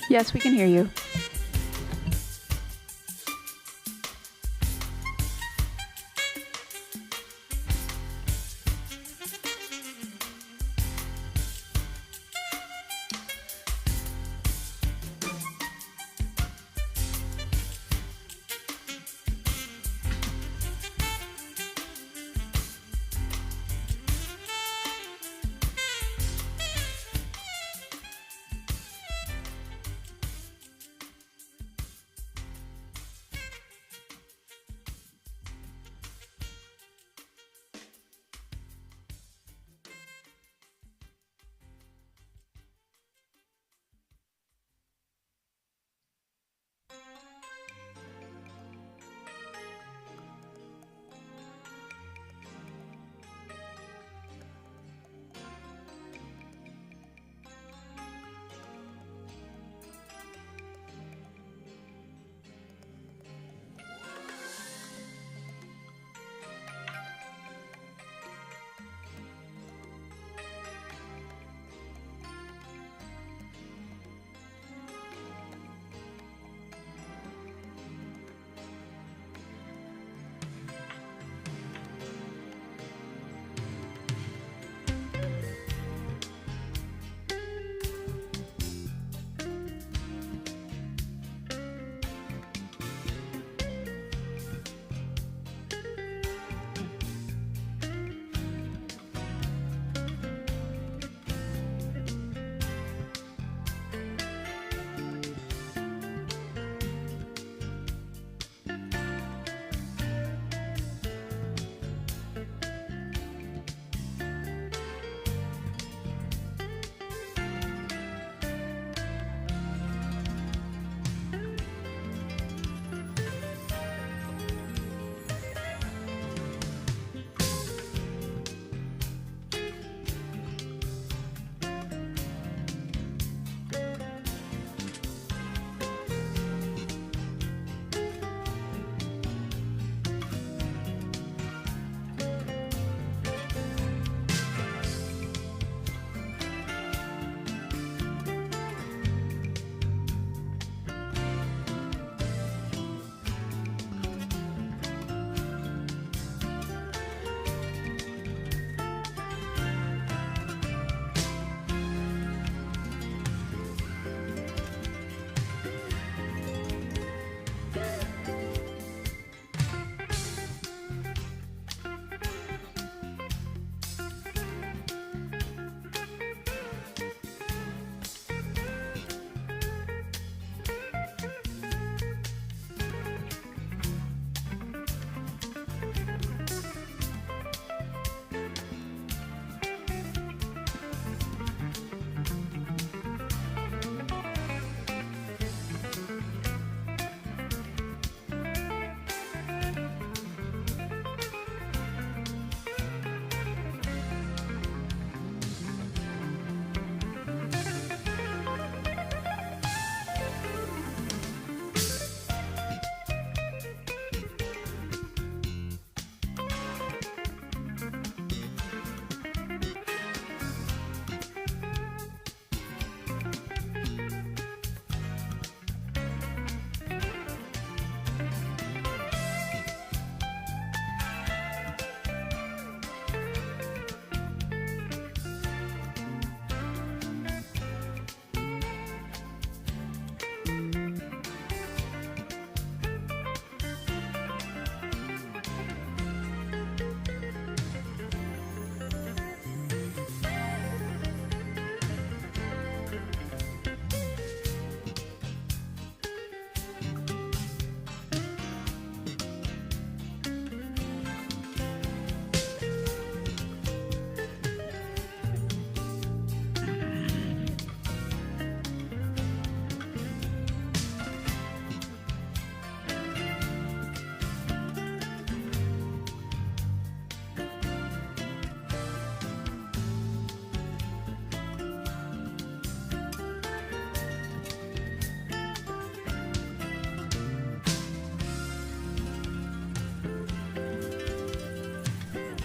Yes, we can hear you.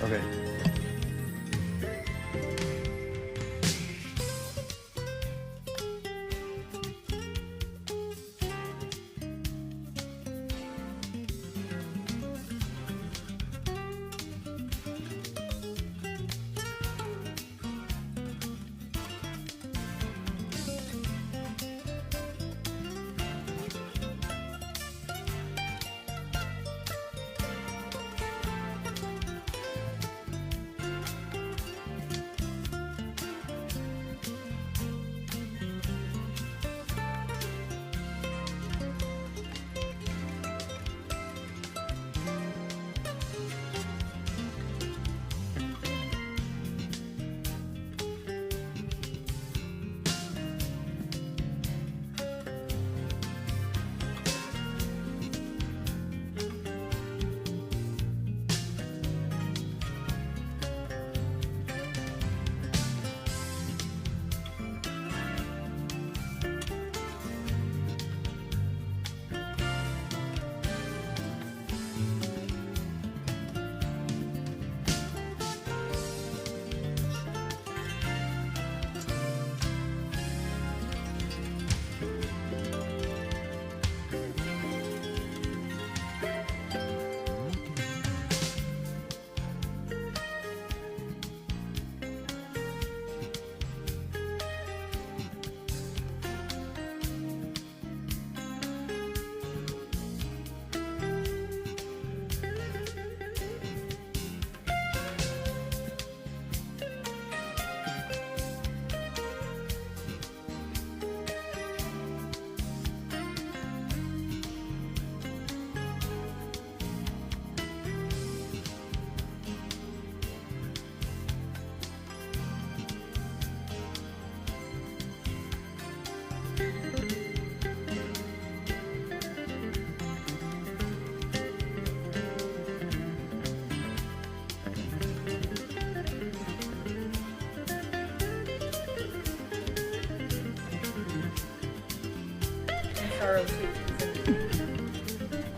Okay.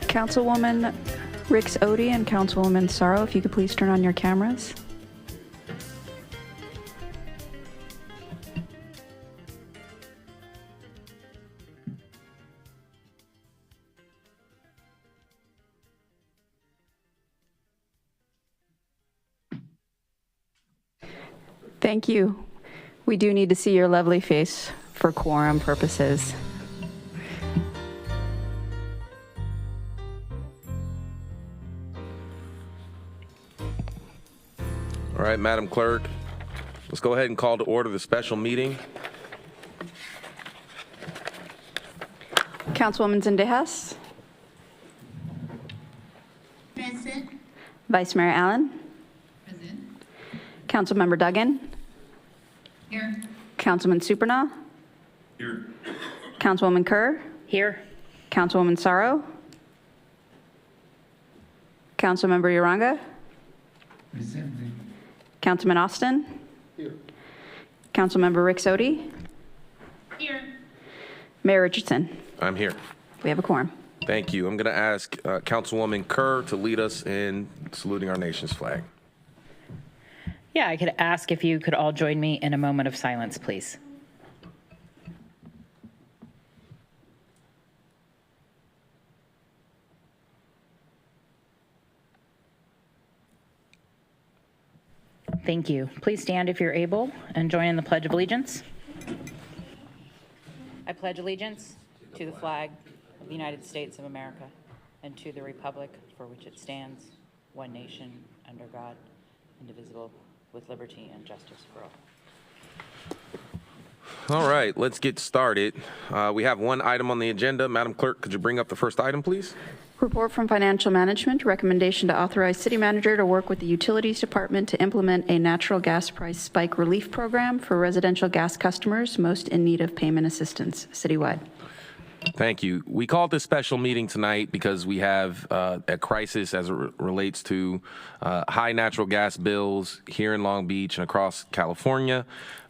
Councilwoman Rix Odie and Councilwoman Sorrow, if you could please turn on your cameras. Thank you. We do need to see your lovely face for quorum purposes. All right, Madam Clerk, let's go ahead and call to order the special meeting. Councilwoman Zendejas. Present. Vice Mayor Allen. Present. Councilmember Duggan. Here. Councilman Supernaw. Here. Councilwoman Kerr. Here. Councilwoman Sorrow. Councilmember Uranga. Present. Councilman Austin. Here. Councilmember Rix Odie. Here. Mayor Richardson. I'm here. We have a quorum. Thank you. I'm going to ask Councilwoman Kerr to lead us in saluting our nation's flag. Yeah, I could ask if you could all join me in a moment of silence, please. Thank you. Please stand if you're able and join in the Pledge of Allegiance. I pledge allegiance to the flag of the United States of America and to the republic for which it stands, one nation, under God, indivisible, with liberty and justice for all. All right, let's get started. We have one item on the agenda. Madam Clerk, could you bring up the first item, please? Report from Financial Management, recommendation to authorize City Manager to work with the Utilities Department to implement a natural gas price spike relief program for residential gas customers most in need of payment assistance citywide. Thank you. We called this special meeting tonight because we have a crisis as it relates to high natural gas bills here in Long Beach and across California.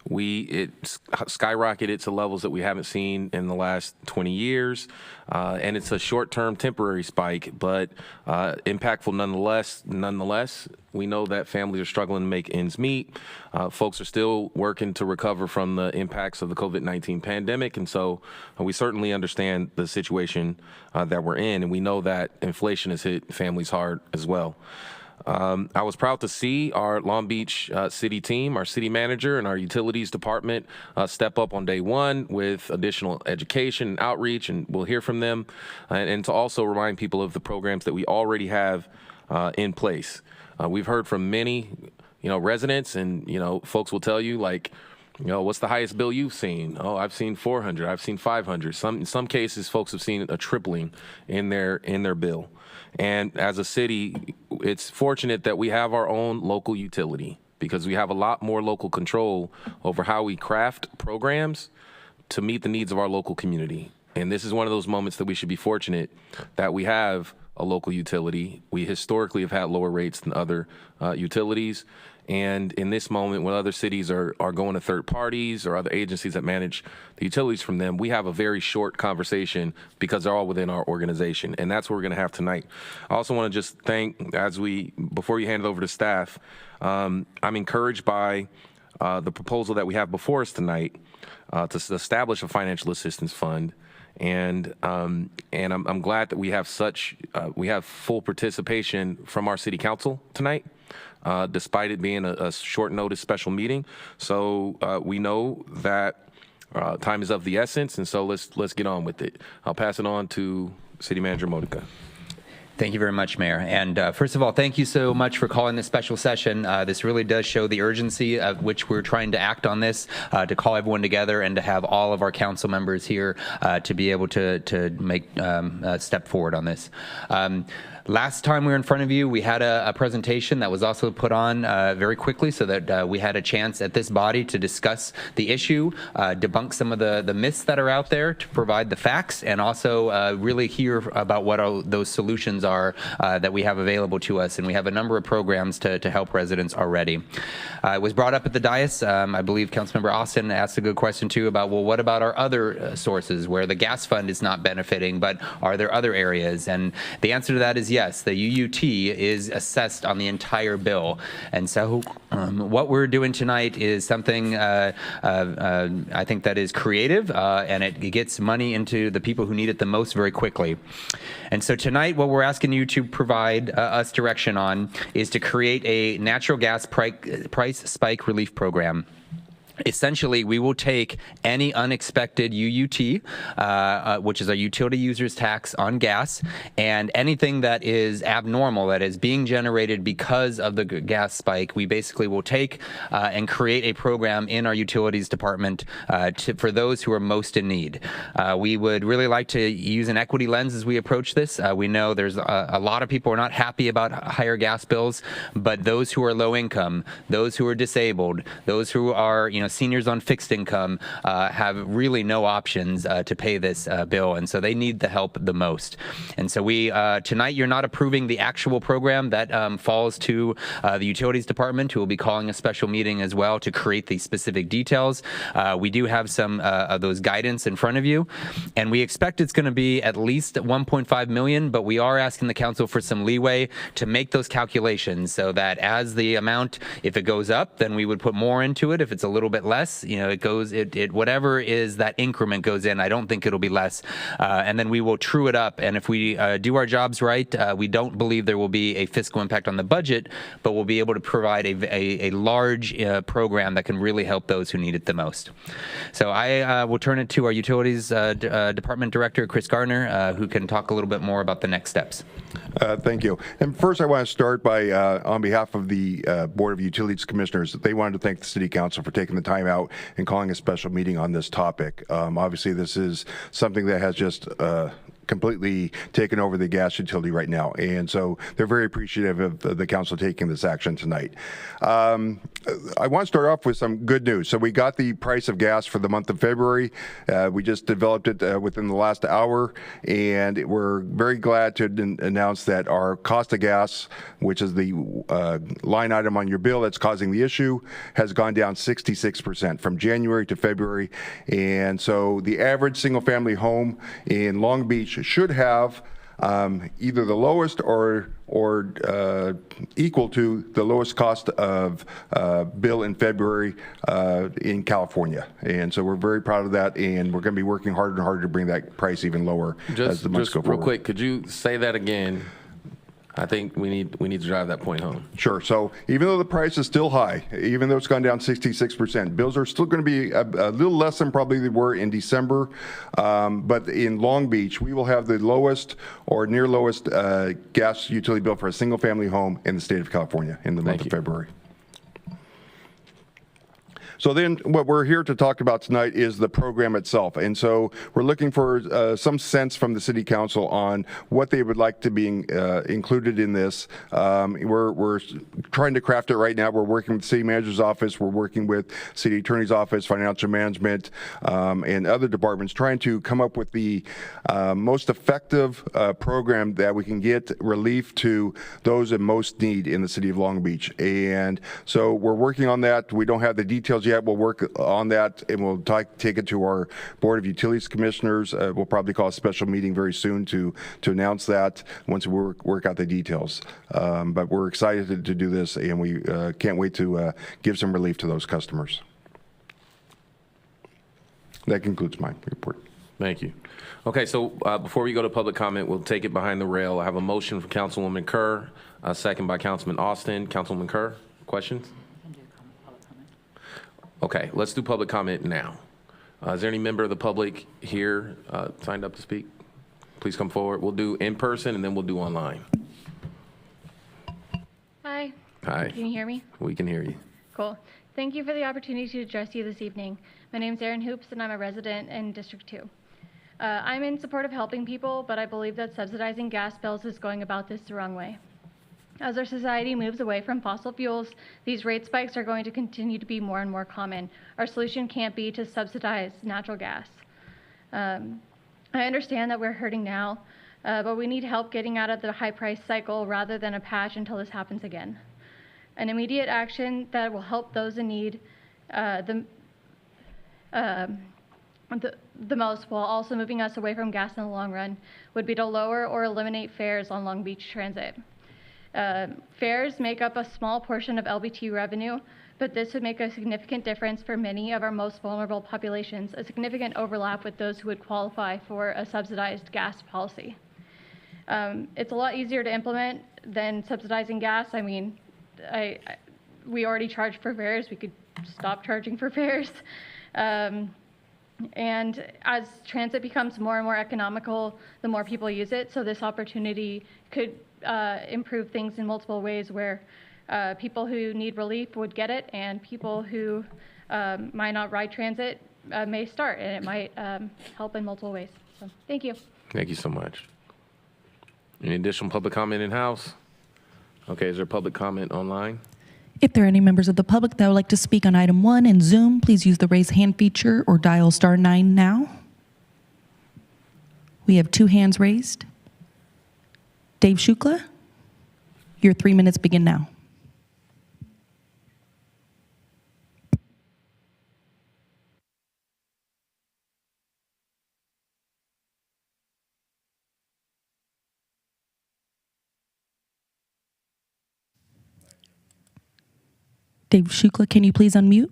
It skyrocketed to levels that we haven't seen in the last 20 years. And it's a short-term temporary spike, but impactful nonetheless. We know that families are struggling to make ends meet. Folks are still working to recover from the impacts of the COVID-19 pandemic. And so we certainly understand the situation that we're in. And we know that inflation has hit families hard as well. I was proud to see our Long Beach city team, our city manager, and our utilities department step up on day one with additional education and outreach, and we'll hear from them, and to also remind people of the programs that we already have in place. We've heard from many, residents, and folks will tell you, like, what's the highest bill you've seen? Oh, I've seen 400. I've seen 500. In some cases, folks have seen a tripling in their bill. And as a city, it's fortunate that we have our own local utility because we have a lot more local control over how we craft programs to meet the needs of our local community. And this is one of those moments that we should be fortunate that we have a local utility. We historically have had lower rates than other utilities. And in this moment, when other cities are going to third parties or other agencies that manage the utilities from them, we have a very short conversation because they're all within our organization. And that's what we're going to have tonight. I also want to just thank, before you hand it over to staff, I'm encouraged by the proposal that we have before us tonight to establish a financial assistance fund. And I'm glad that we have full participation from our city council tonight. Despite it being a short notice special meeting. So we know that time is of the essence, and so let's get on with it. I'll pass it on to City Manager Modica. Thank you very much, Mayor. And first of all, thank you so much for calling this special session. This really does show the urgency of which we're trying to act on this, to call everyone together and to have all of our council members here to be able to make a step forward on this. Last time we were in front of you, we had a presentation that was also put on very quickly so that we had a chance at this body to discuss the issue, debunk some of the myths that are out there, to provide the facts, and also really hear about what those solutions are that we have available to us, and we have a number of programs to help residents already. It was brought up at the dais. I believe Councilmember Austin asked a good question too about, well, what about our other sources where the gas fund is not benefiting, but are there other areas? And the answer to that is yes. The UUT is assessed on the entire bill, and so what we're doing tonight is something I think that is creative, and it gets money into the people who need it the most very quickly. And so tonight, what we're asking you to provide us direction on is to create a natural gas price spike relief program. Essentially, we will take any unexpected UUT, which is a utility user's tax on gas, and anything that is abnormal, that is being generated because of the gas spike, we basically will take and create a program in our utilities department for those who are most in need. We would really like to use an equity lens as we approach this. We know there's a lot of people who are not happy about higher gas bills, but those who are low income, those who are disabled, those who are, seniors on fixed income have really no options to pay this bill, and so they need the help the most. And so we tonight, you're not approving the actual program that falls to the utilities department, who will be calling a special meeting as well to create the specific details. We do have some of those guidance in front of you, and we expect it's going to be at least 1.5 million, but we are asking the council for some leeway to make those calculations so that as the amount, if it goes up, then we would put more into it. If it's a little bit less, it whatever is that increment goes in. I don't think it'll be less, and then we will true it up. And if we do our jobs right, we don't believe there will be a fiscal impact on the budget, but we'll be able to provide a large program that can really help those who need it the most. So I will turn it to our utilities department director, Chris Gardner, who can talk a little bit more about the next steps. Thank you. And first, I want to start by, on behalf of the Board of Utilities Commissioners, they wanted to thank the City Council for taking the time out and calling a special meeting on this topic. Obviously, this is something that has just completely taken over the gas utility right now, and so they're very appreciative of the council taking this action tonight. I want to start off with some good news. So we got the price of gas for the month of February. We just developed it within the last hour, and we're very glad to announce that our cost of gas, which is the line item on your bill that's causing the issue, has gone down 66% from January to February. And so the average single-family home in Long Beach should have either the lowest or equal to the lowest cost of bill in February in California. And so we're very proud of that, and we're going to be working harder and harder to bring that price even lower as the months go forward. Real quick, could you say that again? I think we need to drive that point home. Sure. So even though the price is still high, even though it's gone down 66%, bills are still going to be a little less than probably they were in December. But in Long Beach, we will have the lowest or near lowest gas utility bill for a single family home in the state of California in the month of February. So then what we're here to talk about tonight is the program itself. And so we're looking for some sense from the City Council on what they would like to be included in this. We're trying to craft it right now. We're working with the City Manager's Office. We're working with City Attorney's Office, Financial Management, and other departments, trying to come up with the most effective program that we can get relief to those in most need in the City of Long Beach. And so we're working on that. We don't have the details yet. We'll work on that, and we'll take it to our Board of Utilities Commissioners. We'll probably call a special meeting very soon to announce that once we work out the details. But we're excited to do this, and we can't wait to give some relief to those customers. That concludes my report. Thank you. Okay, so before we go to public comment, we'll take it behind the rail. I have a motion from Councilwoman Kerr, a second by Councilman Austin. Councilwoman Kerr, questions? Okay, let's do public comment now. Is there any member of the public here signed up to speak? Please come forward. We'll do in person, and then we'll do online. Hi. Hi. Can you hear me? We can hear you. Cool. Thank you for the opportunity to address you this evening. My name is Erin Hoops, and I'm a resident in District 2. I'm in support of helping people, but I believe that subsidizing gas bills is going about this the wrong way. As our society moves away from fossil fuels, these rate spikes are going to continue to be more and more common. Our solution can't be to subsidize natural gas. I understand that we're hurting now, but we need help getting out of the high price cycle rather than a patch until this happens again. An immediate action that will help those in need the most, while also moving us away from gas in the long run, would be to lower or eliminate fares on Long Beach Transit. Fares make up a small portion of LBT revenue, but this would make a significant difference for many of our most vulnerable populations, a significant overlap with those who would qualify for a subsidized gas policy. It's a lot easier to implement than subsidizing gas. I mean, we already charge for fares. We could stop charging for fares. And as transit becomes more and more economical, the more people use it. So this opportunity could improve things in multiple ways where people who need relief would get it, and people who might not ride transit may start, and it might help in multiple ways. So thank you. Thank you so much. Any additional public comment in-house? Okay, is there public comment online? If there are any members of the public that would like to speak on item 1 in Zoom, please use the raise hand feature or dial *9 now. We have 2 hands raised. Dave Shukla, your 3 minutes begin now. Dave Shukla, can you please unmute?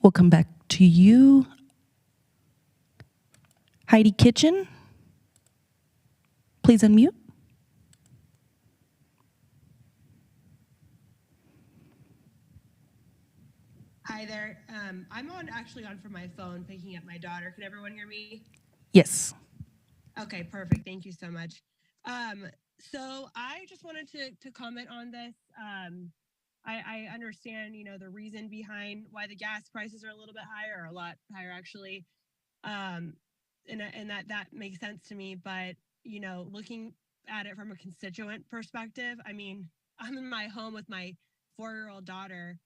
We'll come back to you. Heidi Kitchen, please unmute. Hi there. I'm actually on from my phone picking up my daughter. Can everyone hear me? Yes. Okay, perfect. Thank you so much. So I just wanted to comment on this. I understand, the reason behind why the gas prices are a little bit higher, or a lot higher actually. And that makes sense to me. But, looking at it from a constituent perspective, I mean, I'm in my home with my 4-year-old daughter.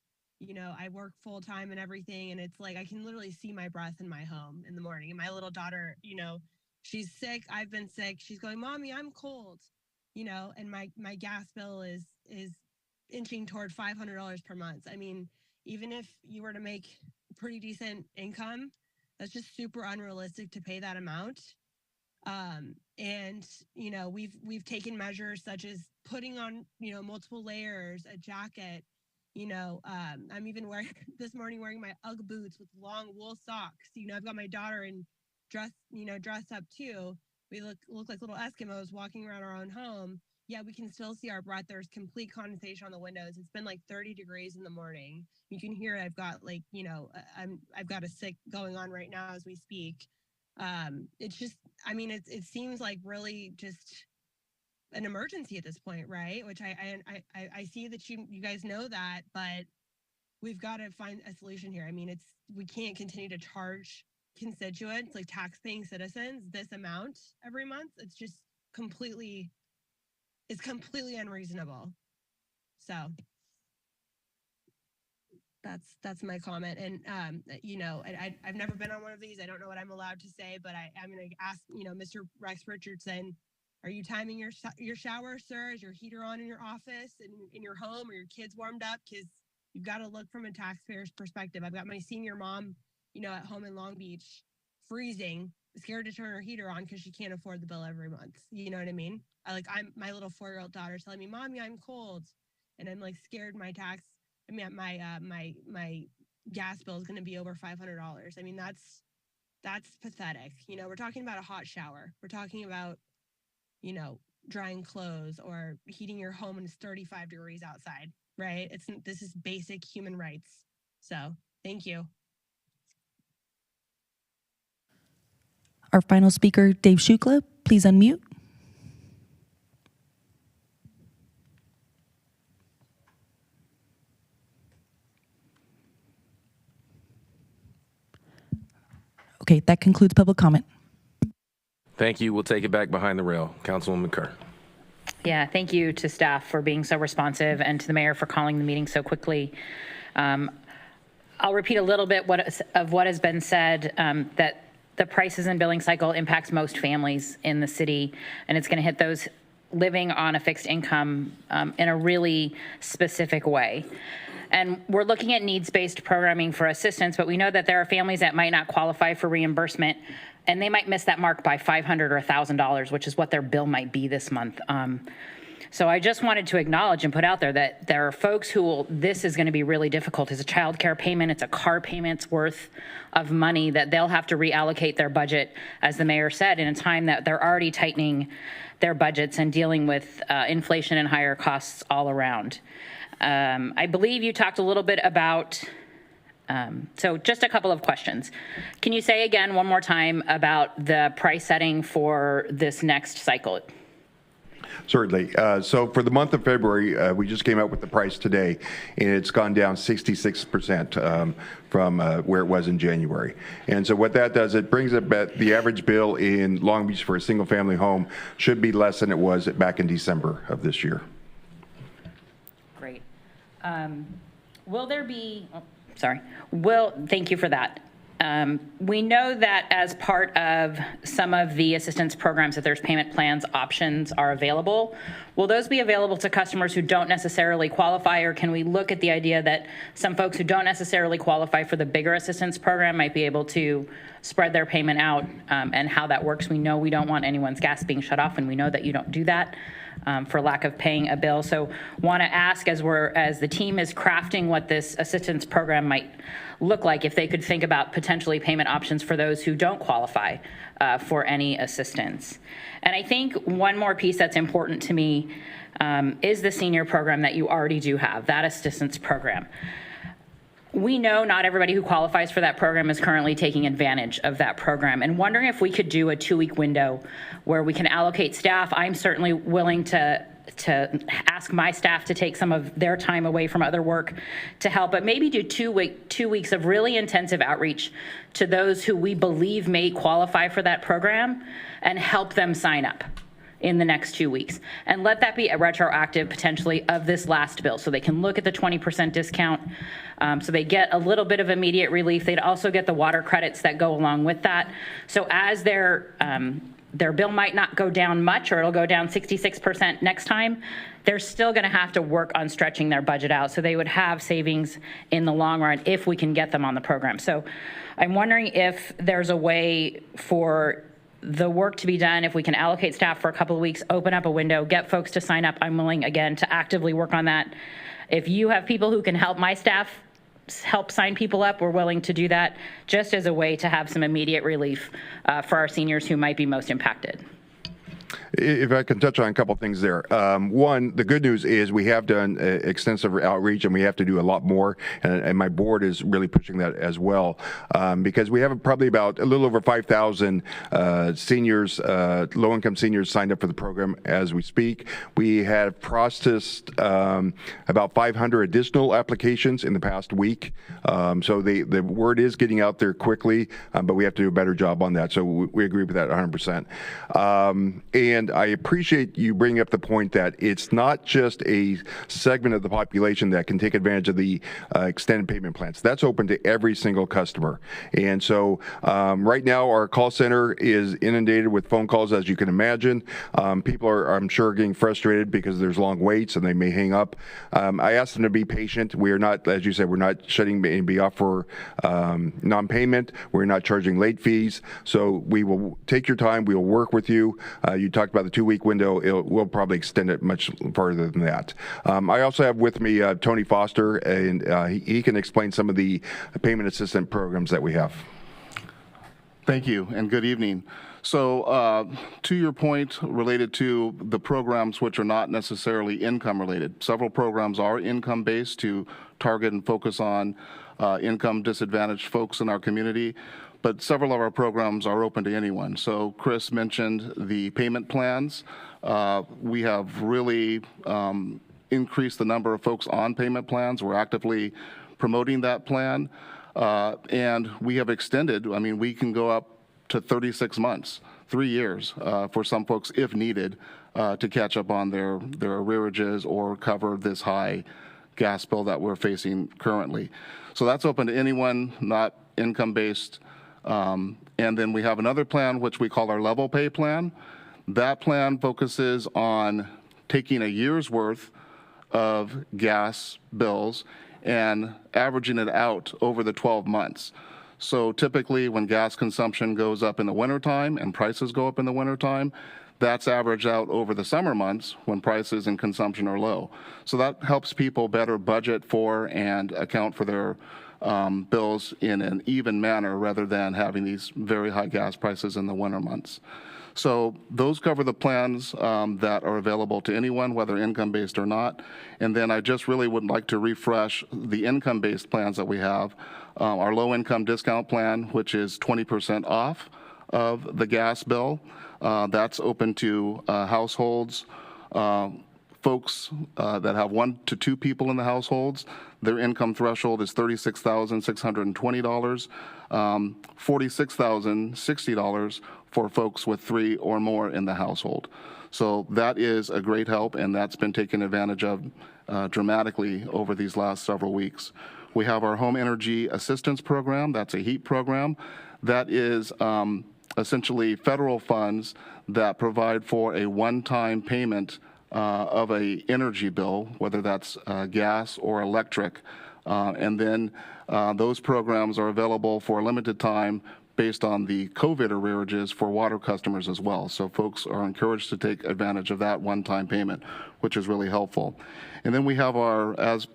I work full time and everything. And it's like, I can literally see my breath in my home in the morning. And my little daughter, she's sick. I've been sick. She's going, "Mommy, I'm cold," and my gas bill is inching toward $500 per month. I mean, even if you were to make pretty decent income, that's just super unrealistic to pay that amount. And we've taken measures such as putting on multiple layers, a jacket. I'm even this morning wearing my UGG boots with long wool socks. I've got my daughter in dressed up too. We look like little Eskimos walking around our own home. Yeah, we can still see our breath. There's complete condensation on the windows. It's been like 30 degrees in the morning. You can hear it. I've got I've got a sick going on right now as we speak. It's just, it seems like really just an emergency at this point, right? Which I see that you guys know that, but we've got to find a solution here. We can't continue to charge constituents, like tax-paying citizens, this amount every month. It's just completely unreasonable. So that's my comment. And I've never been on one of these. I don't know what I'm allowed to say, but I'm going to ask Mr. Rex Richardson, are you timing your shower, sir? Is your heater on in your office and in your home? Are your kids warmed up? Because you've got to look from a taxpayer's perspective. I've got my senior mom at home in Long Beach, freezing, scared to turn her heater on because she can't afford the bill every month. You know what I mean? My little 4-year-old daughter's telling me, "Mommy, I'm cold," and I'm like scared my gas bill is going to be over $500. That's pathetic. We're talking about a hot shower. We're talking about drying clothes or heating your home when it's 35 degrees outside, right? This is basic human rights. So thank you. Our final speaker, Dave Shukla, please unmute. Okay, that concludes public comment. Thank you. We'll take it back behind the rail. Councilwoman Kerr. Yeah, thank you to staff for being so responsive and to the mayor for calling the meeting so quickly. I'll repeat a little bit of what has been said, that the prices and billing cycle impacts most families in the city, and it's going to hit those living on a fixed income in a really specific way. And we're looking at needs-based programming for assistance, but we know that there are families that might not qualify for reimbursement, and they might miss that mark by $500 or $1,000, which is what their bill might be this month. So I just wanted to acknowledge and put out there that there are folks who this is going to be really difficult. It's a child care payment, it's a car payment's worth of money that they'll have to reallocate their budget, as the mayor said, in a time that they're already tightening their budgets and dealing with inflation and higher costs all around. I believe you talked a little bit about, so just a couple of questions. Can you say again one more time about the price setting for this next cycle? Certainly. So for the month of February, we just came out with the price today, and it's gone down 66% from where it was in January. And so what that does, it brings it back, the average bill in Long Beach for a single-family home should be less than it was back in December of this year. Great. Will there be, thank you for that. We know that as part of some of the assistance programs that there's payment plans options are available. Will those be available to customers who don't necessarily qualify, or can we look at the idea that some folks who don't necessarily qualify for the bigger assistance program might be able to spread their payment out, and how that works? We know we don't want anyone's gas being shut off, and we know that you don't do that for lack of paying a bill. So want to ask, as the team is crafting what this assistance program might look like, if they could think about potentially payment options for those who don't qualify for any assistance. And I think one more piece that's important to me is the senior program that you already do have, that assistance program. We know not everybody who qualifies for that program is currently taking advantage of that program, and wondering if we could do a 2-week window where we can allocate staff. I'm certainly willing to ask my staff to take some of their time away from other work to help, but maybe do 2 weeks of really intensive outreach to those who we believe may qualify for that program and help them sign up in the next 2 weeks. And let that be a retroactive potentially of this last bill, so they can look at the 20% discount, so they get a little bit of immediate relief. They'd also get the water credits that go along with that. So as their bill might not go down much, or it'll go down 66% next time, they're still going to have to work on stretching their budget out. So they would have savings in the long run if we can get them on the program. So I'm wondering if there's a way for the work to be done, if we can allocate staff for a couple of weeks, open up a window, get folks to sign up. I'm willing, again, to actively work on that. If you have people who can help my staff help sign people up, we're willing to do that, just as a way to have some immediate relief for our seniors who might be most impacted. If I can touch on a couple things there. One, the good news is we have done extensive outreach, and we have to do a lot more, and my board is really pushing that as well, because we have probably about a little over 5,000 seniors, low-income seniors signed up for the program as we speak. We have processed about 500 additional applications in the past week, so the word is getting out there quickly, but we have to do a better job on that, so we agree with that 100%. And I appreciate you bringing up the point that it's not just a segment of the population that can take advantage of the extended payment plans. That's open to every single customer. And so right now our call center is inundated with phone calls, as you can imagine. People are, I'm sure, getting frustrated because there's long waits and they may hang up. I asked them to be patient. We are not, as you said, we're not shutting anybody off for non-payment. We're not charging late fees. So we will take your time. We will work with you. You talked about the 2-week window. We'll probably extend it much farther than that. I also have with me Tony Foster, and he can explain some of the payment assistance programs that we have. Thank you, and good evening. So to your point related to the programs which are not necessarily income related, several programs are income based to target and focus on income disadvantaged folks in our community. But several of our programs are open to anyone. So Chris mentioned the payment plans. We have really increased the number of folks on payment plans. We're actively promoting that plan. And we have extended, I mean, we can go up to 36 months, 3 years for some folks if needed to catch up on their arrearages or cover this high gas bill that we're facing currently. So that's open to anyone, not income-based. And then we have another plan, which we call our level pay plan. That plan focuses on taking a year's worth of gas bills and averaging it out over the 12 months. So typically when gas consumption goes up in the wintertime and prices go up in the wintertime, that's averaged out over the summer months when prices and consumption are low. So that helps people better budget for and account for their bills in an even manner rather than having these very high gas prices in the winter months. So those cover the plans that are available to anyone, whether income-based or not. And then I just really would like to refresh the income-based plans that we have. Our low-income discount plan, which is 20% off of the gas bill. That's open to households, folks that have 1 to 2 people in the households. Their income threshold is $36,620, $46,060 for folks with 3 or more in the household. So that is a great help, and that's been taken advantage of dramatically over these last several weeks. We have our Home Energy Assistance Program. That's a HEAP program. That is essentially federal funds that provide for a one-time payment of a energy bill, whether that's gas or electric. And then those programs are available for a limited time based on the COVID arrearages for water customers as well. So folks are encouraged to take advantage of that one-time payment, which is really helpful. And then we have our, as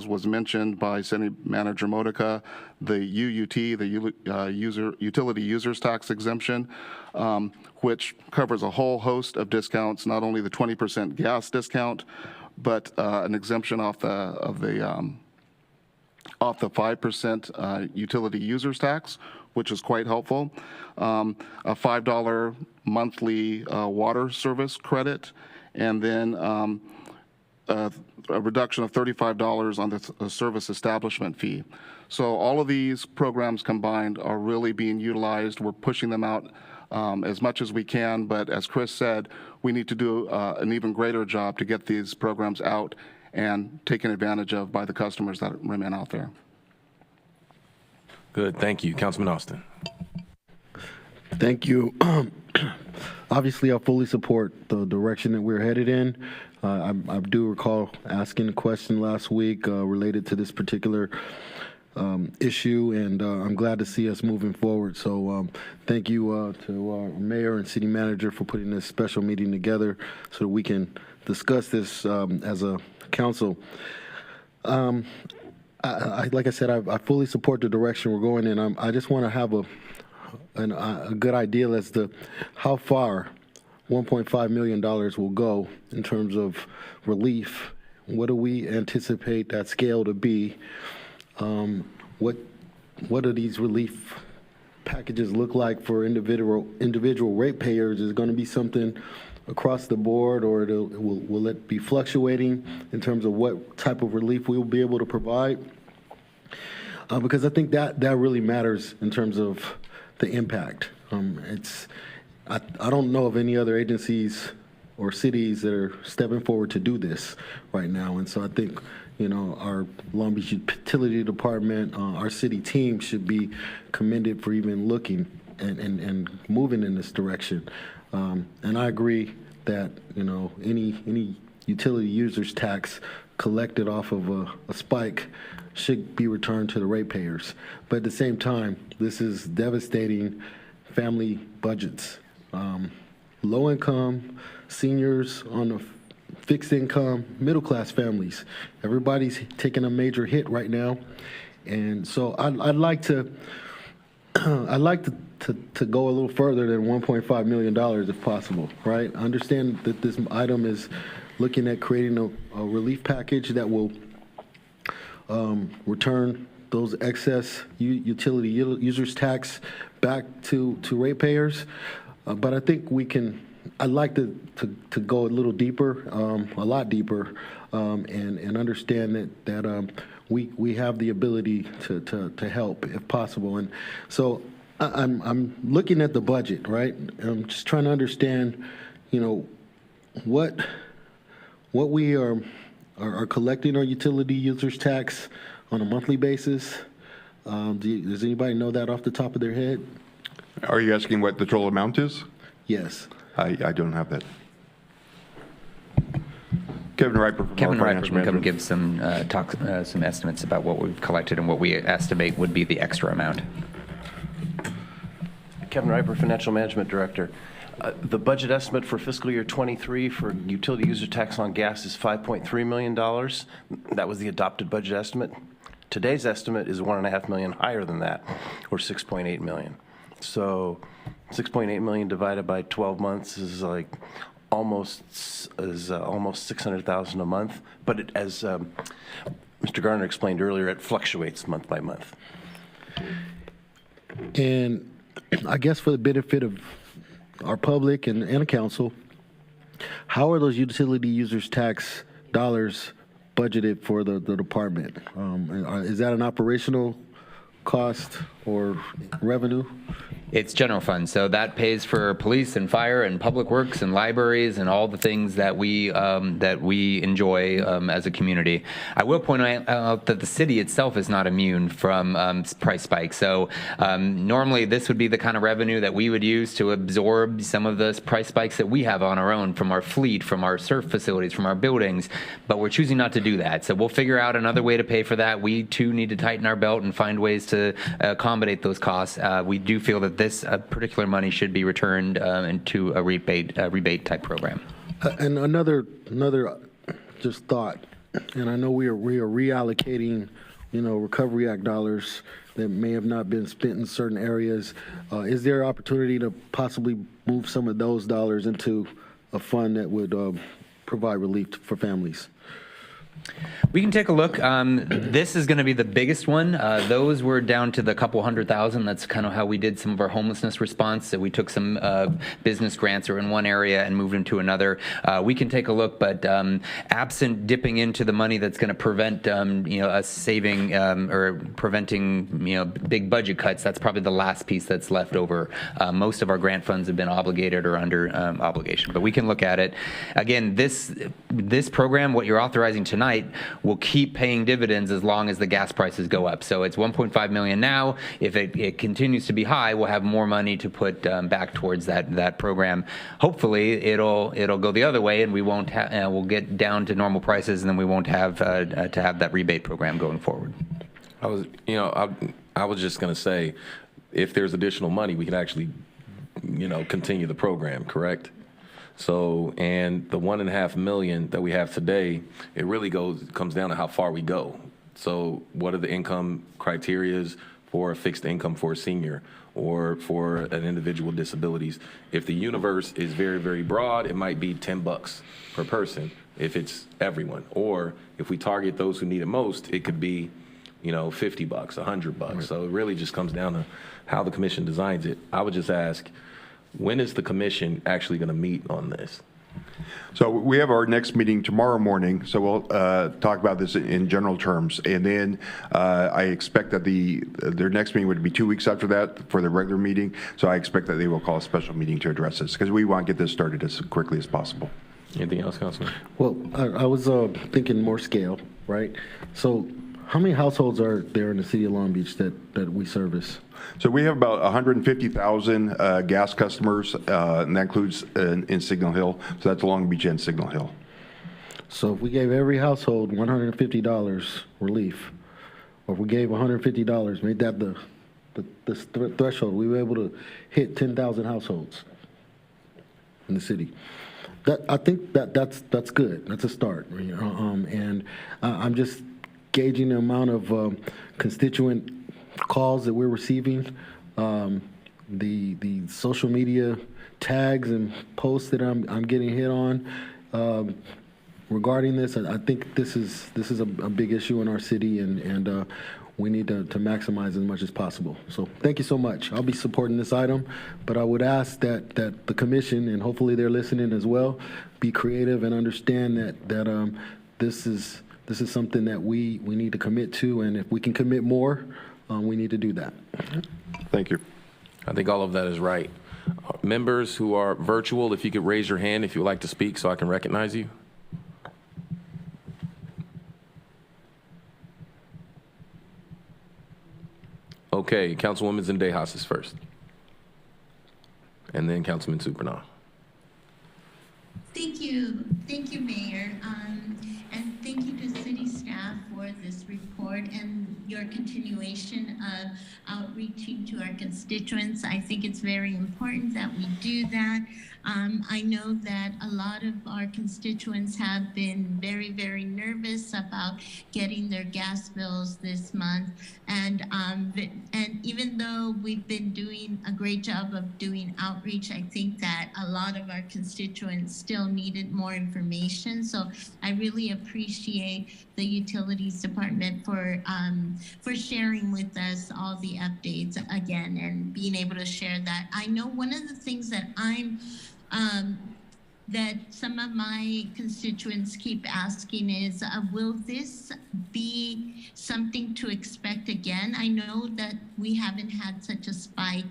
was mentioned by City Manager Modica, the UUT, the Utility Users Tax Exemption, which covers a whole host of discounts, not only the 20% gas discount, but an exemption off the 5% utility users tax, which is quite helpful. A $5 monthly water service credit, and then a reduction of $35 on the service establishment fee. So all of these programs combined are really being utilized. We're pushing them out as much as we can, but as Chris said, we need to do an even greater job to get these programs out and taken advantage of by the customers that remain out there. Good, thank you. Councilman Austin. Thank you. Obviously, I fully support the direction that we're headed in. I do recall asking a question last week related to this particular issue, and I'm glad to see us moving forward. So thank you to our mayor and city manager for putting this special meeting together so that we can discuss this as a council. Like I said, I fully support the direction we're going in. I just want to have a good idea as to how far $1.5 million will go in terms of relief. What do we anticipate that scale to be? What do these relief packages look like for individual ratepayers? Is it going to be something across the board, or will it be fluctuating in terms of what type of relief we will be able to provide? Because I think that really matters in terms of the impact. I don't know of any other agencies or cities that are stepping forward to do this right now, and so I think our Long Beach Utility Department, our city team should be commended for even looking and moving in this direction. And I agree that any utility users tax collected off of a spike should be returned to the ratepayers. But at the same time, this is devastating family budgets. Low income, seniors on a fixed income, middle class families. Everybody's taking a major hit right now. And so I'd like to go a little further than $1.5 million if possible, right? I understand that this item is looking at creating a relief package that will return those excess utility users tax back to ratepayers. But I think I'd like to go a little deeper, a lot deeper, and understand that we have the ability to help if possible. And so I'm looking at the budget, right? I'm just trying to understand, what we are are collecting our utility users tax on a monthly basis? Does anybody know that off the top of their head? Are you asking what the total amount is? Yes. I don't have that. Kevin Riper from Kevin our Riper Financial can come Management. give some estimates about what we've collected and what we estimate would be the extra amount. Kevin Riper, Financial Management Director. The budget estimate for fiscal year 23 for utility user tax on gas is $5.3 million. That was the adopted budget estimate. Today's estimate is $1.5 million higher than that, or $6.8 million. So 6.8 million divided by 12 months is like almost $600,000 a month. But as Mr. Garner explained earlier, it fluctuates month by month. And I guess for the benefit of our public and the council, how are those utility users tax dollars budgeted for the department? Is that an operational cost or revenue? It's general fund, so that pays for police and fire and public works and libraries and all the things that we enjoy as a community. I will point out that the city itself is not immune from price spikes. So normally this would be the kind of revenue that we would use to absorb some of the price spikes that we have on our own from our fleet, from our surf facilities, from our buildings. But we're choosing not to do that. So we'll figure out another way to pay for that. We too need to tighten our belt and find ways to accommodate those costs. We do feel that this particular money should be returned into a rebate type program. And another just thought, and I know we are reallocating, Recovery Act dollars that may have not been spent in certain areas. Is there opportunity to possibly move some of those dollars into a fund that would provide relief for families? We can take a look. This is going to be the biggest one. Those were down to the couple $100,000. That's kind of how we did some of our homelessness response. So we took some business grants or in one area and moved them to another. We can take a look, but absent dipping into the money that's going to prevent us saving or preventing big budget cuts, that's probably the last piece that's left over. Most of our grant funds have been obligated or under obligation, but we can look at it. Again, this program, what you're authorizing tonight, will keep paying dividends as long as the gas prices go up. So it's 1.5 million now. If it continues to be high, we'll have more money to put back towards that program. Hopefully, it'll go the other way, and we won't we'll get down to normal prices, and then we won't have to have that rebate program going forward. I was just going to say, if there's additional money, we can actually, continue the program, correct? So, and the $1.5 million that we have today, it really comes down to how far we go. So what are the income criterias for a fixed income for a senior or for an individual with disabilities? If the universe is very, very broad, it might be $10 per person if it's everyone. Or if we target those who need it most, it could be, $50, $100. Right. So it really just comes down to how the commission designs it. I would just ask, when is the commission actually going to meet on this? So we have our next meeting tomorrow morning, so we'll talk about this in general terms. And then I expect that their next meeting would be 2 weeks after that for the regular meeting. So I expect that they will call a special meeting to address this because we want to get this started as quickly as possible. Anything else, Councilman? Well, I was thinking more scale, right? So how many households are there in the city of Long Beach that we service? So we have about 150,000 gas customers, and that includes in Signal Hill. So that's Long Beach and Signal Hill. So if we gave every household $150 relief, or if we gave $150, made that the threshold, we were able to hit 10,000 households in the city. I think that's good. That's a start. And I'm just gauging the amount of constituent calls that we're receiving, the social media tags and posts that I'm getting hit on regarding this. I think this is a big issue in our city, and we need to maximize as much as possible. So thank you so much. I'll be supporting this item, but I would ask that the commission, and hopefully they're listening as well, be creative and understand that this is something that we need to commit to, and if we can commit more, we need to do that. Thank you. I think all of that is right. Members who are virtual, if you could raise your hand if you would like to speak so I can recognize you. Okay, Councilwoman Zendejas is first. And then Councilman Supernaw. Thank you, Mayor, and thank you to city staff for this report and your continuation of outreaching to our constituents. I think it's very important that we do that. I know that a lot of our constituents have been very, very nervous about getting their gas bills this month, and even though we've been doing a great job of doing outreach, I think that a lot of our constituents still needed more information. So I really appreciate the Utilities Department for sharing with us all the updates again and being able to share that. I know one of the things that that some of my constituents keep asking is, will this be something to expect again? I know that we haven't had such a spike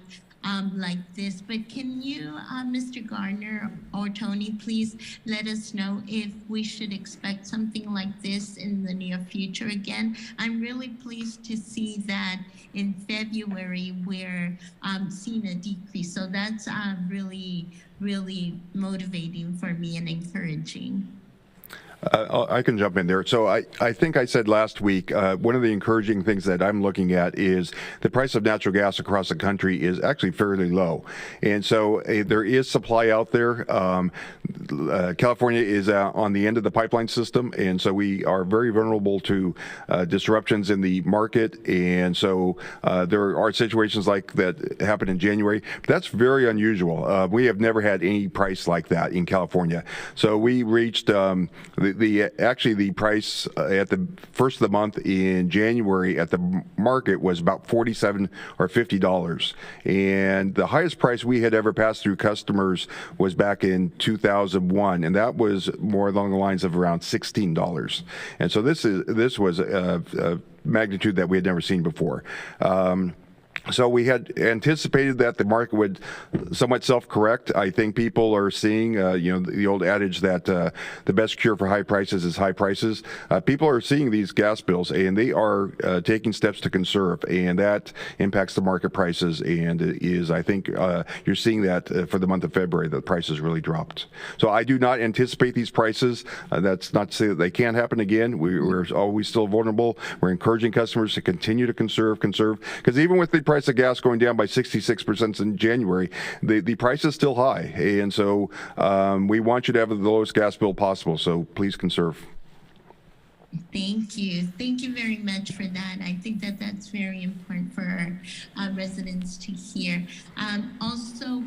like this, but can you, Mr. Gardner or Tony, please let us know if we should expect something like this in the near future again? I'm really pleased to see that in February we're seeing a decrease. So that's really, really motivating for me and encouraging. I can jump in there. So I think I said last week, one of the encouraging things that I'm looking at is the price of natural gas across the country is actually fairly low. And so there is supply out there. California is on the end of the pipeline system, and so we are very vulnerable to disruptions in the market. And so there are situations like that happen in January. But that's very unusual. We have never had any price like that in California. So we reached the price at the first of the month in January at the market was about $47 or $50, and the highest price we had ever passed through customers was back in 2001, and that was more along the lines of around $16. And so this was a magnitude that we had never seen before. So we had anticipated that the market would somewhat self-correct. I think people are seeing, the old adage that the best cure for high prices is high prices. People are seeing these gas bills, and they are taking steps to conserve, and that impacts the market prices. And I think you're seeing that for the month of February, the prices really dropped. So I do not anticipate these prices. That's not to say that they can't happen again. We're always still vulnerable. We're encouraging customers to continue to conserve, because even with the price of gas going down by 66% in January, the price is still high. And so we want you to have the lowest gas bill possible. So please conserve. Thank you. Thank you very much for that. I think that that's very important for our residents to hear. Also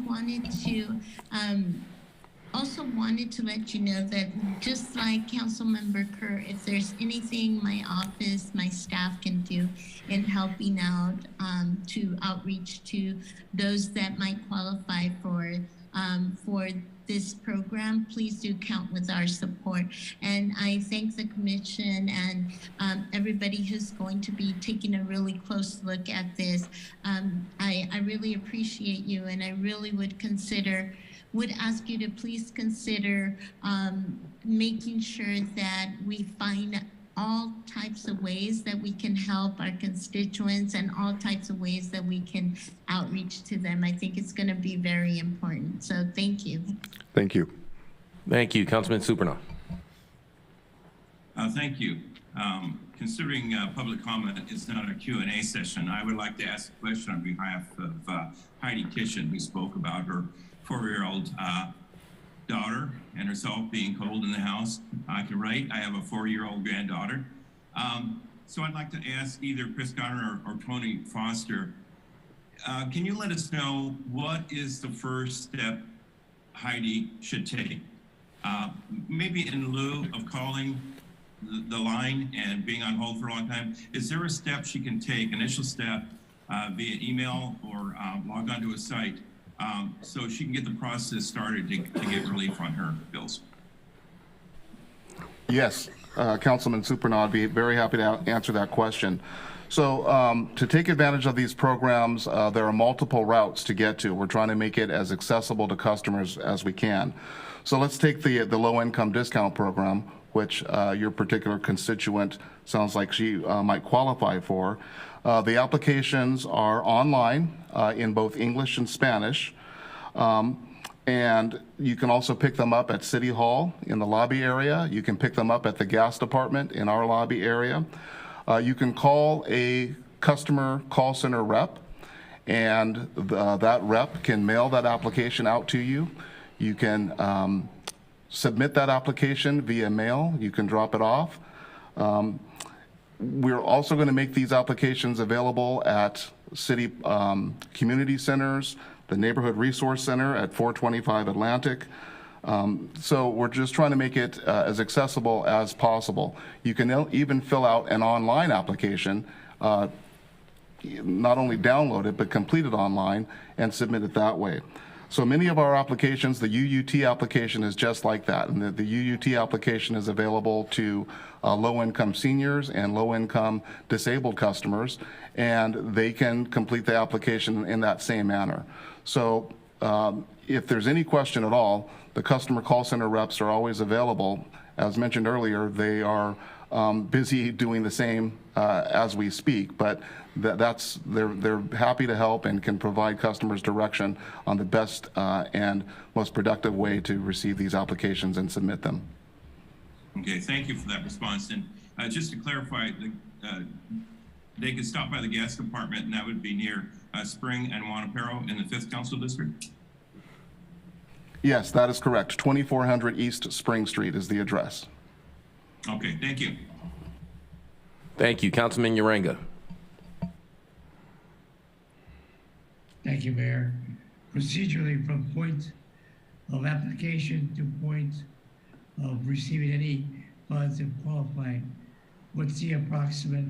wanted to let you know that just like Councilmember Kerr, if there's anything my office, my staff can do in helping out to outreach to those that might qualify for this program, please do count with our support. And I thank the commission and everybody who's going to be taking a really close look at this. I really appreciate you, and I really would ask you to please consider making sure that we find all types of ways that we can help our constituents and all types of ways that we can outreach to them. I think it's going to be very important. So thank you. Thank you. Thank you. Councilman Supernaw. Thank you. Considering public comment is not a Q&A session, I would like to ask a question on behalf of Heidi Kitchen, who spoke about her 4-year-old daughter and herself being cold in the house. I can relate. I have a 4-year-old granddaughter. So I'd like to ask either Chris Garner or Tony Foster, can you let us know what is the first step Heidi should take? Maybe in lieu of calling the line and being on hold for a long time, is there a step she can take, initial step, via email or log onto a site, so she can get the process started to get relief on her bills? Yes, Councilman Supernaw, I'd be very happy to answer that question. So to take advantage of these programs, there are multiple routes to get to. We're trying to make it as accessible to customers as we can. So let's take the low-income discount program, which your particular constituent sounds like she might qualify for. The applications are online in both English and Spanish. And you can also pick them up at City Hall in the lobby area. You can pick them up at the gas department in our lobby area. You can call a customer call center rep, and that rep can mail that application out to you. You can submit that application via mail. You can drop it off. We're also going to make these applications available at city community centers, the Neighborhood Resource Center at 425 Atlantic. So we're just trying to make it as accessible as possible. You can even fill out an online application, not only download it, but complete it online and submit it that way. So many of our applications, the UUT application is just like that. And the UUT application is available to low-income seniors and low-income disabled customers, and they can complete the application in that same manner. So if there's any question at all, the customer call center reps are always available. As mentioned earlier, they are busy doing the same as we speak, but they're happy to help and can provide customers direction on the best and most productive way to receive these applications and submit them. Okay, thank you for that response. And just to clarify, they could stop by the gas department, and that would be near Spring and Juanapero in the 5th Council District? Yes, that is correct. 2400 East Spring Street is the address. Okay, thank you. Thank you. Councilman Uranga. Thank you, Mayor. Procedurally, from point of application to point of receiving any funds and qualifying, what's the approximate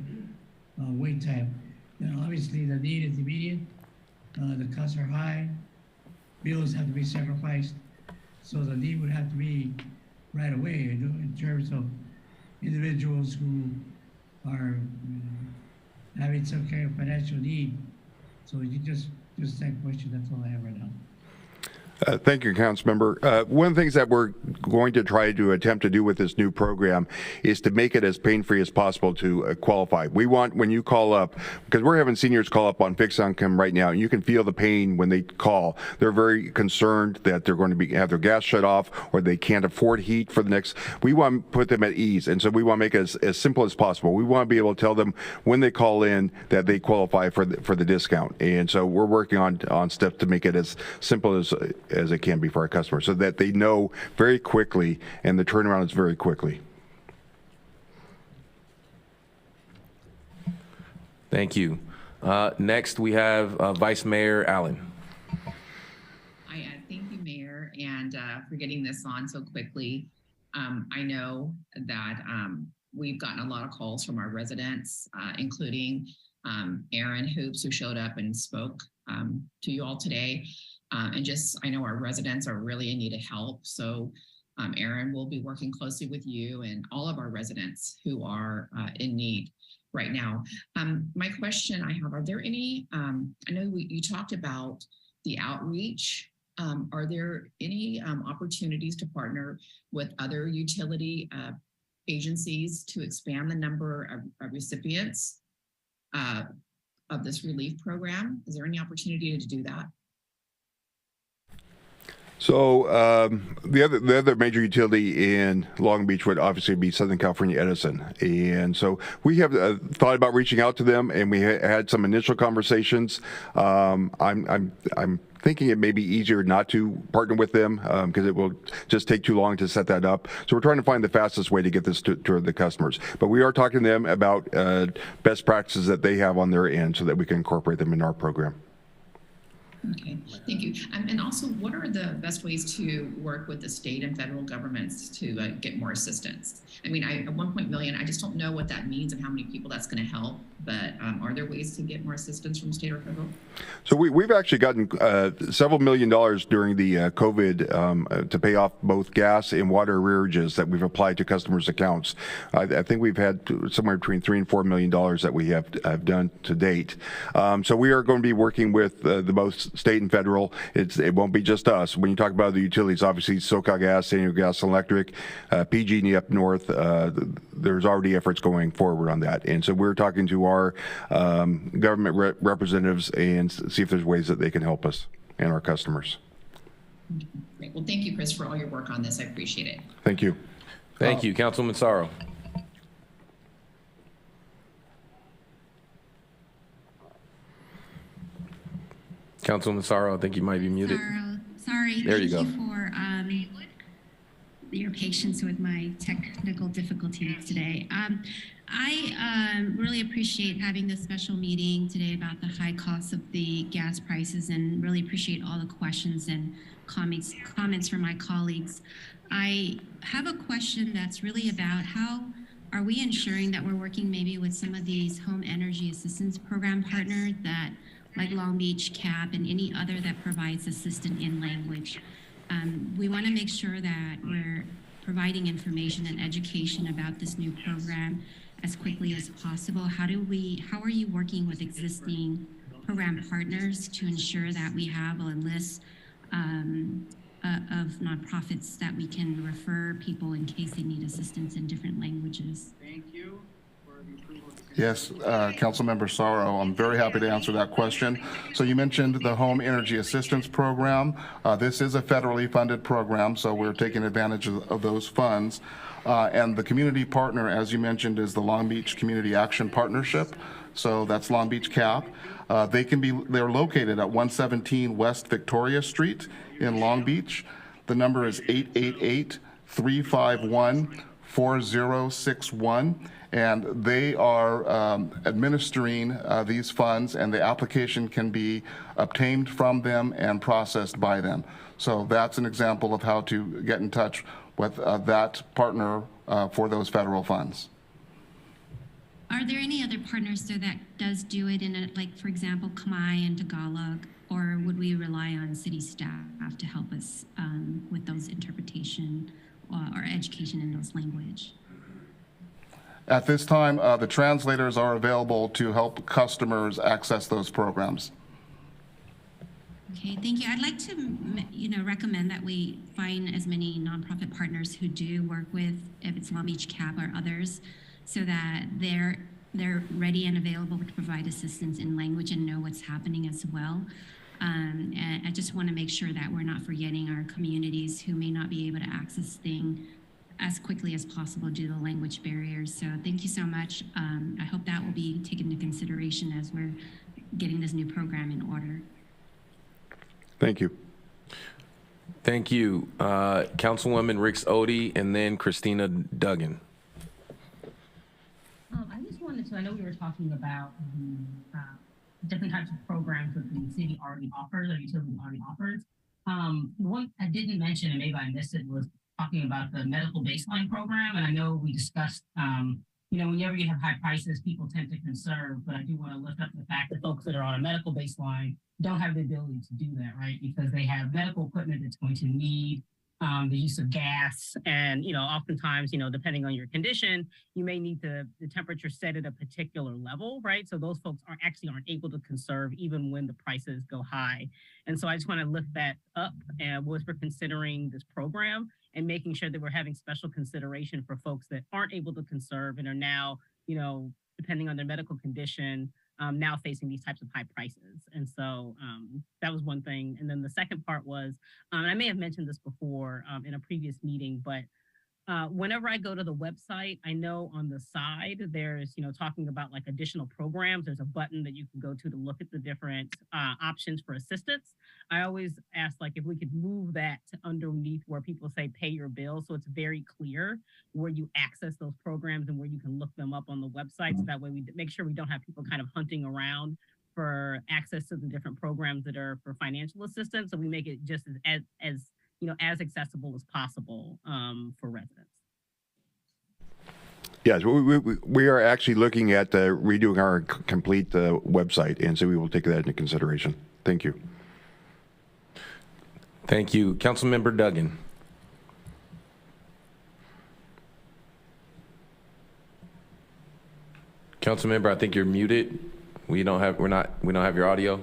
wait time? Now, obviously, the need is immediate. The costs are high. Bills have to be sacrificed. So the need would have to be right away in terms of individuals who are having some kind of financial need. So you just that question, that's all I have right now. Thank you, Councilmember. One of the things that we're going to try to attempt to do with this new program is to make it as pain-free as possible to qualify. We want, when you call up, because we're having seniors call up on fixed income right now, and you can feel the pain when they call. They're very concerned that they're going to have their gas shut off or they can't afford heat for the next. We want to put them at ease, and so we want to make it as simple as possible. We want to be able to tell them when they call in that they qualify for the discount, and so we're working on steps to make it as simple as it can be for our customers, so that they know very quickly, and the turnaround is very quickly. Thank you. Next, we have Vice Mayor Allen. Thank you, Mayor, and for getting this on so quickly. I know that we've gotten a lot of calls from our residents, including Aaron Hoops, who showed up and spoke to you all today. And I know our residents are really in need of help. So Aaron will be working closely with you and all of our residents who are in need right now. My question I have, are there any, I know you talked about the outreach. Are there any opportunities to partner with other utility agencies to expand the number of recipients of this relief program? Is there any opportunity to do that? So the other major utility in Long Beach would obviously be Southern California Edison, and so we have thought about reaching out to them, and we had some initial conversations. I'm thinking it may be easier not to partner with them because it will just take too long to set that up. So we're trying to find the fastest way to get this to the customers. But we are talking to them about best practices that they have on their end so that we can incorporate them in our program. Okay, thank you. And also, what are the best ways to work with the state and federal governments to get more assistance? I mean, at 1 million, I just don't know what that means and how many people that's going to help. But are there ways to get more assistance from state or federal? So we've actually gotten several $1 million during the COVID to pay off both gas and water arrearages that we've applied to customers' accounts. I think we've had somewhere between $3 and $4 million that we have done to date. So we are going to be working with the most state and federal. It won't be just us. When you talk about the utilities, obviously SoCal Gas, San Diego Gas and Electric, PG&E up north, there's already efforts going forward on that. And so we're talking to our government representatives and see if there's ways that they can help us and our customers. Great. Well, thank you, Chris, for all your work on this. I appreciate it. Thank you. Thank you. Councilman Sorrow. Councilman Sorrow, I think you might be muted. Sorry. There you go. Thank you for your patience with my technical difficulties today. I really appreciate having this special meeting today about the high costs of the gas prices, and really appreciate all the questions and comments from my colleagues. I have a question that's really about how are we ensuring that we're working maybe with some of these home energy assistance program partners that, like Long Beach CAP and any other that provides assistance in language. We want to make sure that we're providing information and education about this new program as quickly as possible. How are you working with existing program partners to ensure that we have a list of nonprofits that we can refer people in case they need assistance in different languages? Thank you. Yes, Councilmember Sorrow, I'm very happy to answer that question. So you mentioned the Home Energy Assistance Program. This is a federally funded program, so we're taking advantage of those funds. And the community partner, as you mentioned, is the Long Beach Community Action Partnership. So that's Long Beach CAP. They're located at 117 West Victoria Street in Long Beach. The number is 888-351-4061. And they are administering these funds, and the application can be obtained from them and processed by them. So that's an example of how to get in touch with that partner for those federal funds. Are there any other partners though that does do it in like, for example, Khmer and Tagalog, or would we rely on city staff to help us with those interpretation or education in those language? At this time, the translators are available to help customers access those programs. Okay, thank you. I'd like to, recommend that we find as many nonprofit partners who do work with, if it's Long Beach CAP or others, so that they're ready and available to provide assistance in language and know what's happening as well. And I just want to make sure that we're not forgetting our communities who may not be able to access things as quickly as possible due to the language barriers. So thank you so much. I hope that will be taken into consideration as we're getting this new program in order. Thank you. Thank you. Councilwoman Ricks Odie, and then Christina Duggan. I just wanted to, I know we were talking about the different types of programs that the city already offers, or utility already offers. The one I didn't mention, and maybe I missed it, was talking about the medical baseline program. And I know we discussed, whenever you have high prices, people tend to conserve, but I do want to lift up the fact that folks that are on a medical baseline don't have the ability to do that, right? Because they have medical equipment that's going to need the use of gas. And, oftentimes, depending on your condition, you may need the temperature set at a particular level, right? So those folks aren't able to conserve even when the prices go high. And so I just want to lift that up as we're considering this program and making sure that we're having special consideration for folks that aren't able to conserve and are now, depending on their medical condition, now facing these types of high prices. And so that was one thing. And then the second part was, and I may have mentioned this before in a previous meeting, but whenever I go to the website, I know on the side, there's, talking about like additional programs. There's a button that you can go to look at the different options for assistance. I always ask like if we could move that to underneath where people say pay your bill. So it's very clear where you access those programs and where you can look them up on the website. So that way we make sure we don't have people kind of hunting around for access to the different programs that are for financial assistance. So we make it just as accessible as possible for residents. Yes, we are actually looking at redoing our complete website, and so we will take that into consideration. Thank you. Thank you. Councilmember Duggan. Councilmember, I think you're muted. We don't have your audio.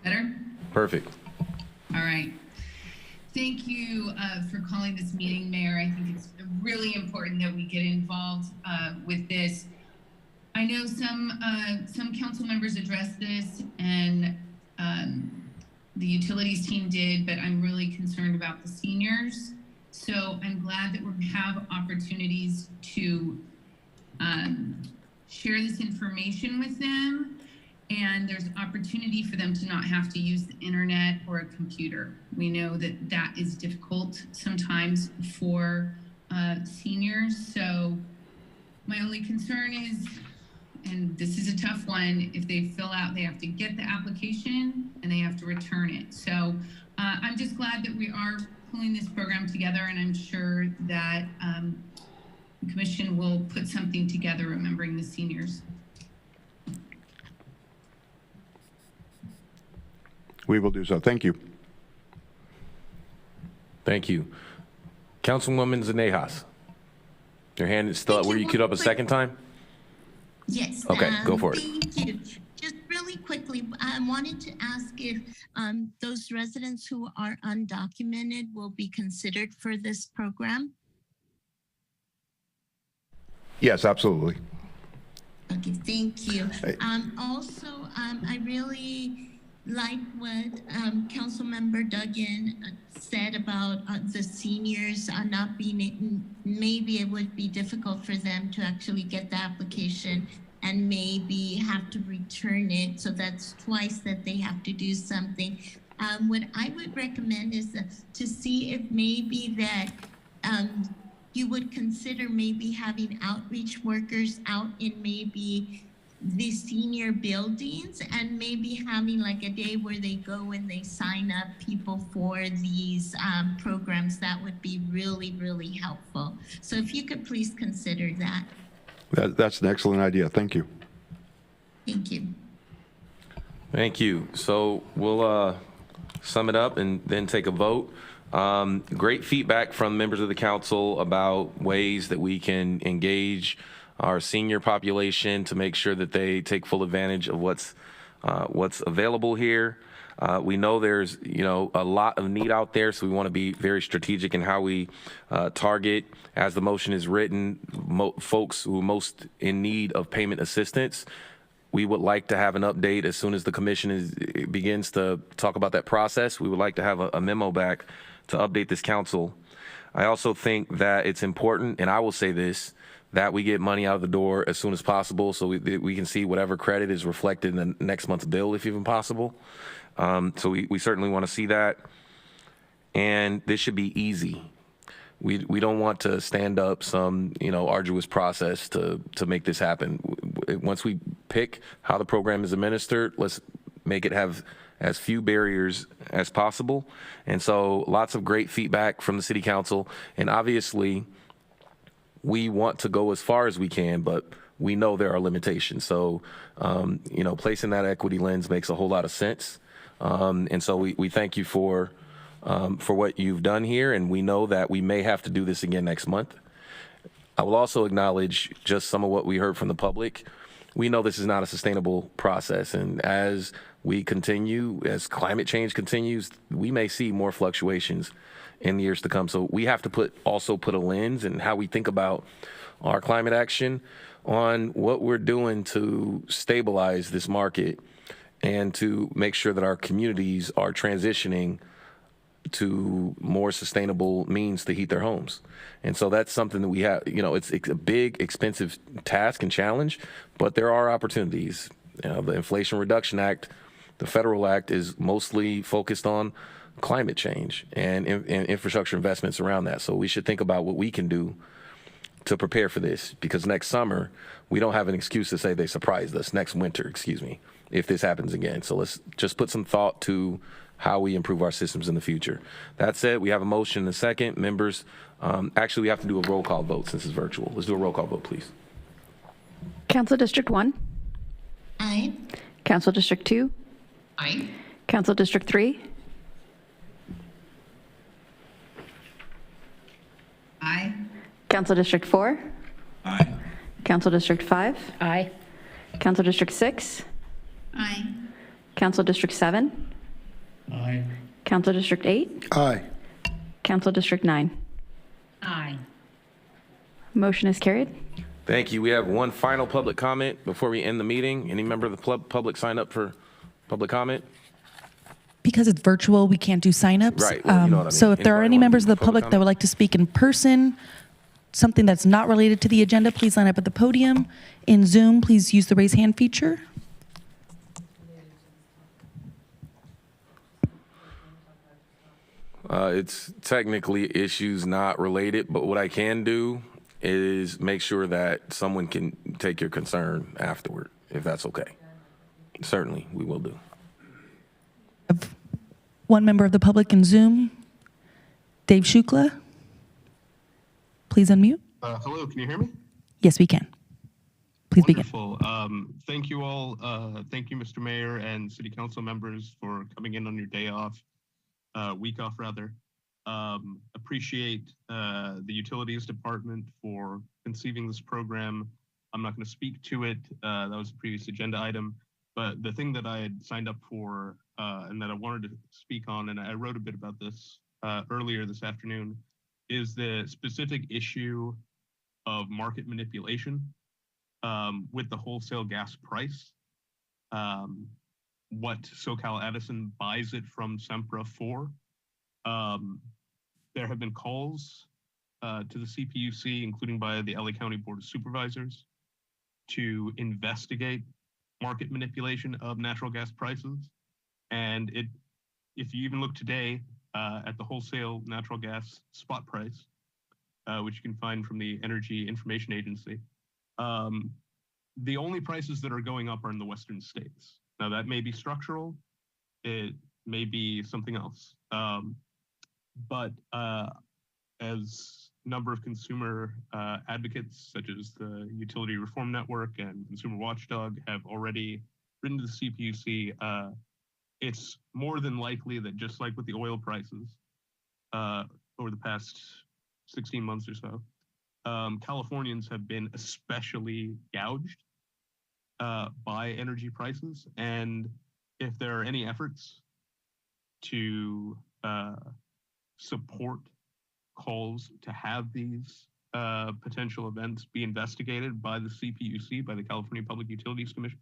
Better? Perfect. All right. Thank you for calling this meeting, Mayor. I think it's really important that we get involved with this. I know some council members addressed this, and the utilities team did, but I'm really concerned about the seniors. So I'm glad that we have opportunities to share this information with them, and there's opportunity for them to not have to use the internet or a computer. We know that that is difficult sometimes for seniors. So my only concern is, and this is a tough one, if they fill out, they have to get the application and they have to return it. So I'm just glad that we are pulling this program together, and I'm sure that the commission will put something together remembering the seniors. We will do so. Thank you. Thank you. Councilwoman Zanejas. Your hand is still up. Were you queued up a second time? Yes. Okay, go for it. Thank you. Just really quickly, I wanted to ask if those residents who are undocumented will be considered for this program. Yes, absolutely. Okay, thank you. Also, I really like what Councilmember Duggan said about the seniors not being, maybe it would be difficult for them to actually get the application and maybe have to return it. So that's twice that they have to do something. What I would recommend is to see if maybe that you would consider maybe having outreach workers out in maybe the senior buildings, and maybe having like a day where they go and they sign up people for these programs. That would be really, really helpful. So if you could please consider that. That's an excellent idea. Thank you. Thank you. Thank you. So we'll sum it up and then take a vote. Great feedback from members of the council about ways that we can engage our senior population to make sure that they take full advantage of what's available here. We know there's a lot of need out there, so we want to be very strategic in how we target, as the motion is written, folks who are most in need of payment assistance. We would like to have an update as soon as the commission begins to talk about that process. We would like to have a memo back to update this council. I also think that it's important, and I will say this, that we get money out of the door as soon as possible so we can see whatever credit is reflected in the next month's bill, if even possible. So we certainly want to see that. And this should be easy. We don't want to stand up some arduous process to make this happen. Once we pick how the program is administered, let's make it have as few barriers as possible. And so lots of great feedback from the city council. And obviously, we want to go as far as we can, but we know there are limitations. So, placing that equity lens makes a whole lot of sense. And so we thank you for what you've done here, and we know that we may have to do this again next month. I will also acknowledge just some of what we heard from the public. We know this is not a sustainable process, and as we continue, as climate change continues, we may see more fluctuations in the years to come. So we have to also put a lens in how we think about our climate action on what we're doing to stabilize this market and to make sure that our communities are transitioning to more sustainable means to heat their homes. And so that's something that we have, it's a big, expensive task and challenge, but there are opportunities. The Inflation Reduction Act, the federal act, is mostly focused on climate change and infrastructure investments around that. So we should think about what we can do to prepare for this, because next summer, we don't have an excuse to say they surprised us, next winter, if this happens again. So let's just put some thought to how we improve our systems in the future. That said, we have a motion and a second. Members, actually, we have to do a roll call vote since it's virtual. Let's do a roll call vote, please. Council District 1? Aye. Council District 2? Aye. Council District 3? Aye. Council District 4? Aye. Council District 5? Aye. Council District 6? Aye. Council District 7? Aye. Council District 8? Aye. Council District 9? Aye. Motion is carried. Thank you. We have one final public comment before we end the meeting. Any member of the public sign up for public comment? Because it's virtual, we can't do signups. Right. Well, you know what I mean. So if there are Anybody any wanna members of do the public public that would comment? like to speak in person, something that's not related to the agenda, please line up at the podium. In Zoom, please use the raise hand feature. It's technically issues not related, but what I can do is make sure that someone can take your concern afterward, if that's okay. Certainly, we will do. One member of the public in Zoom, Dave Shukla. Please unmute. Hello, can you hear me? Yes, we can. Please begin. Wonderful. Thank you all. Thank you, Mr. Mayor and City Council members for coming in on your day off, week off rather. Appreciate the Utilities Department for conceiving this program. I'm not going to speak to it. That was a previous agenda item. But the thing that I had signed up for and that I wanted to speak on, and I wrote a bit about this earlier this afternoon, is the specific issue of market manipulation with the wholesale gas price. What SoCal Edison buys it from Sempra for. There have been calls to the CPUC, including by the LA County Board of Supervisors, to investigate market manipulation of natural gas prices. And if you even look today at the wholesale natural gas spot price, which you can find from the Energy Information Agency, the only prices that are going up are in the Western states. Now that may be structural, it may be something else. But as a number of consumer advocates, such as the Utility Reform Network and Consumer Watchdog, have already written to the CPUC, it's more than likely that just like with the oil prices over the past 16 months or so, Californians have been especially gouged by energy prices. And if there are any efforts to support calls to have these potential events be investigated by the CPUC, by the California Public Utilities Commission,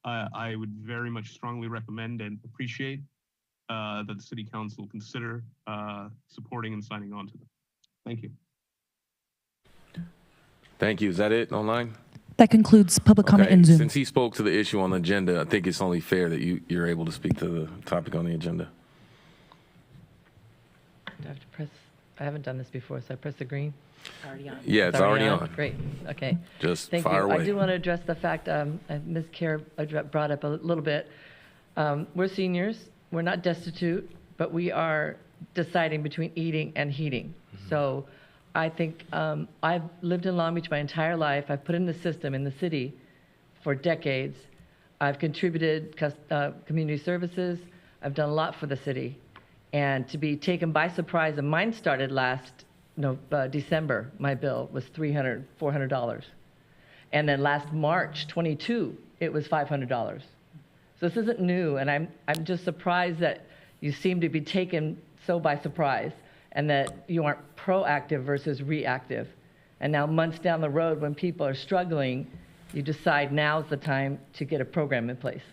I would very much strongly recommend and appreciate that the City Council consider supporting and signing on to them. Thank you. Thank you. Is that it online? That concludes public comment in Zoom. Since he spoke to the issue on the agenda, I think it's only fair that you're able to speak to the topic on the agenda. Do I have to press? I haven't done this before, so I press the green. Already on. Yeah, it's already on. Great. Okay. Just Thank fire you. away. I do want to address the fact Ms. Kerr brought up a little bit. We're seniors. We're not destitute, but we are deciding between eating and heating. So I think I've lived in Long Beach my entire life. I've put in the system in the city for decades. I've contributed community services. I've done a lot for the city. And to be taken by surprise, and mine started last December, my bill was $300, $400. And then last March 22, it was $500. So this isn't new, and I'm just surprised that you seem to be taken so by surprise and that you aren't proactive versus reactive. And now months down the road when people are struggling, you decide now's the time to get a program in place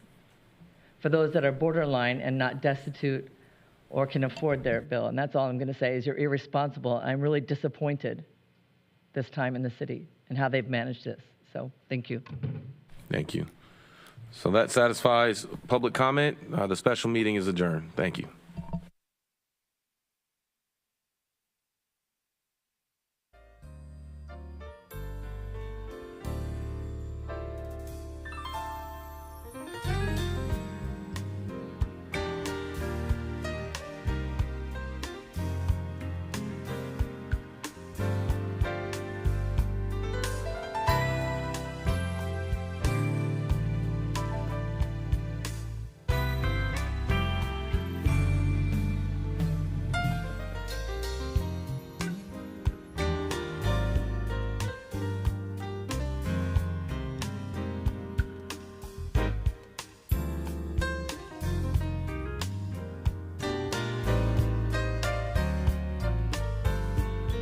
for those that are borderline and not destitute or can afford their bill. And that's all I'm gonna say is you're irresponsible. I'm really disappointed this time in the city and how they've managed this. So thank you. Thank you. So that satisfies public comment. The special meeting is adjourned. Thank you.